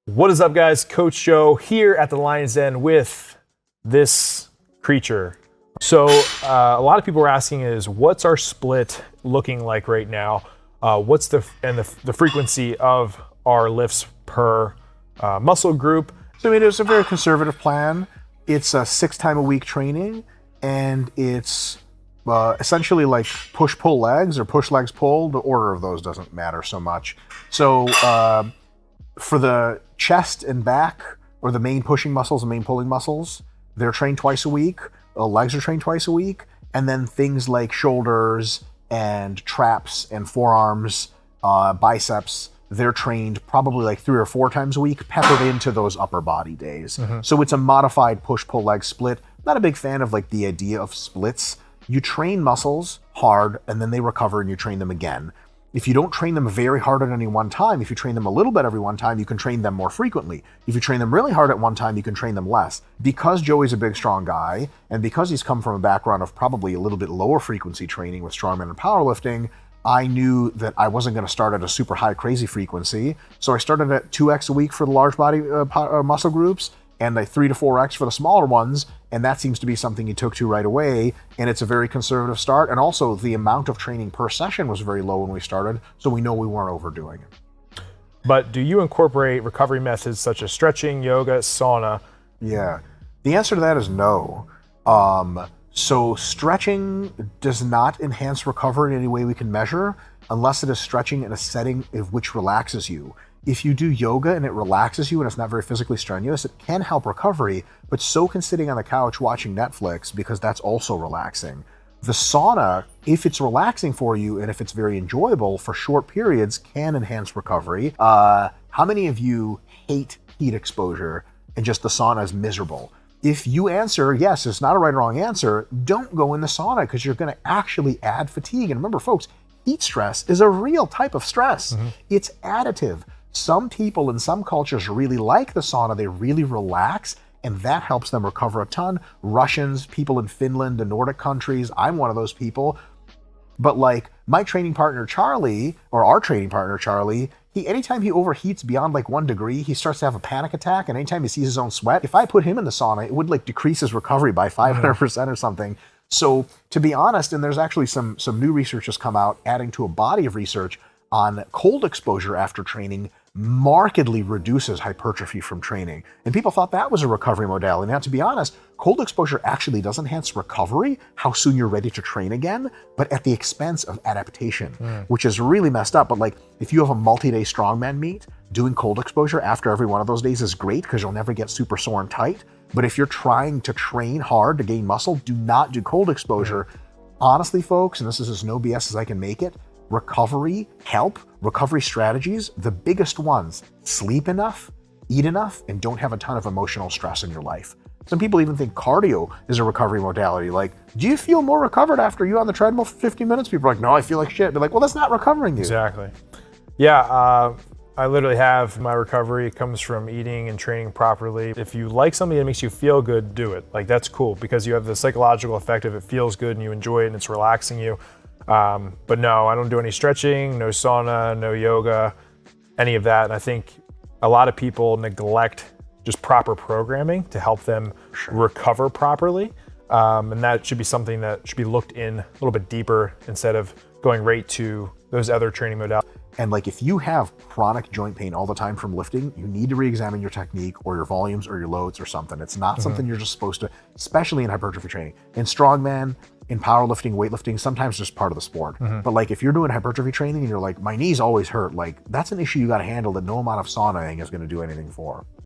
What is up, guys? Coach Joe here at the Lion's Den with this creature. So a lot of people are asking is, what's our split looking like right now? What's the frequency of our lifts per muscle group? So it's a very conservative plan. It's a 6-time-a-week training, and it's essentially like push-pull legs or push legs pull. The order of those doesn't matter so much. So for the chest and back, or the main pushing muscles and main pulling muscles, they're trained twice a week. Legs are trained twice a week. And then things like shoulders and traps and forearms, biceps, they're trained probably like 3 or 4 times a week, peppered into those upper body days. So it's a modified push-pull leg split. Not a big fan of like the idea of splits. You train muscles hard and then they recover and you train them again. If you don't train them very hard at any one time, if you train them a little bit every one time, you can train them more frequently. If you train them really hard at one time, you can train them less. Because Joey's a big, strong guy, and because he's come from a background of probably a little bit lower frequency training with strongman and powerlifting, I knew that I wasn't going to start at a super high crazy frequency. So I started at 2x a week for the large body muscle groups, and like 3 to 4x for the smaller ones, and that seems to be something he took to right away, and it's a very conservative start, and also the amount of training per session was very low when we started, so we know we weren't overdoing it. But do you incorporate recovery methods such as stretching, yoga, sauna? Yeah, the answer to that is no. So stretching does not enhance recovery in any way we can measure, unless it is stretching in a setting which relaxes you. If you do yoga and it relaxes you and it's not very physically strenuous, it can help recovery, but so can sitting on the couch watching Netflix, because that's also relaxing. The sauna, if it's relaxing for you and if it's very enjoyable for short periods, can enhance recovery. How many of you hate heat exposure and just the sauna is miserable? If you answer yes, it's not a right or wrong answer, don't go in the sauna, because you're going to actually add fatigue. And remember, folks, heat stress is a real type of stress. It's additive. Some people in some cultures really like the sauna. They really relax, and that helps them recover a ton. Russians, people in Finland, the Nordic countries, I'm one of those people. But like my training partner, Charlie, or our training partner, Charlie, anytime he overheats beyond like 1 degree, he starts to have a panic attack. And anytime he sees his own sweat, if I put him in the sauna, it would like decrease his recovery by 500% or something. So to be honest, and there's actually some new research has come out adding to a body of research on cold exposure after training markedly reduces hypertrophy from training. And people thought that was a recovery modality. Now, to be honest, cold exposure actually does enhance recovery, how soon you're ready to train again, but at the expense of adaptation, which is really messed up. But like, if you have a multi-day strongman meet, doing cold exposure after every one of those days is great, because you'll never get super sore and tight. But if you're trying to train hard to gain muscle, do not do cold exposure. Honestly, folks, and this is as no BS as I can make it, recovery strategies, the biggest ones: sleep enough, eat enough, and don't have a ton of emotional stress in your life. Some people even think cardio is a recovery modality. Like, do you feel more recovered after you on the treadmill for 50 minutes? People are like, no, I feel like shit. They're like, well, that's not recovering you. Exactly. Yeah, I literally have my recovery comes from eating and training properly. If you like something that makes you feel good, do it. Like, that's cool, because you have the psychological effect of it feels good and you enjoy it and it's relaxing you. But no, I don't do any stretching, no sauna, no yoga, any of that. And I think a lot of people neglect just proper programming to help them recover properly. And that should be something that should be looked in a little bit deeper instead of going right to those other training modalities. And like, if you have chronic joint pain all the time from lifting, you need to re-examine your technique or your volumes or your loads or something. It's not something you're just supposed to, especially in hypertrophy training. In strongman, in powerlifting, weightlifting, sometimes just part of the sport. But like, if you're doing hypertrophy training and you're like, my knees always hurt, like, that's an issue you got to handle that no amount of saunaing is going to do anything for.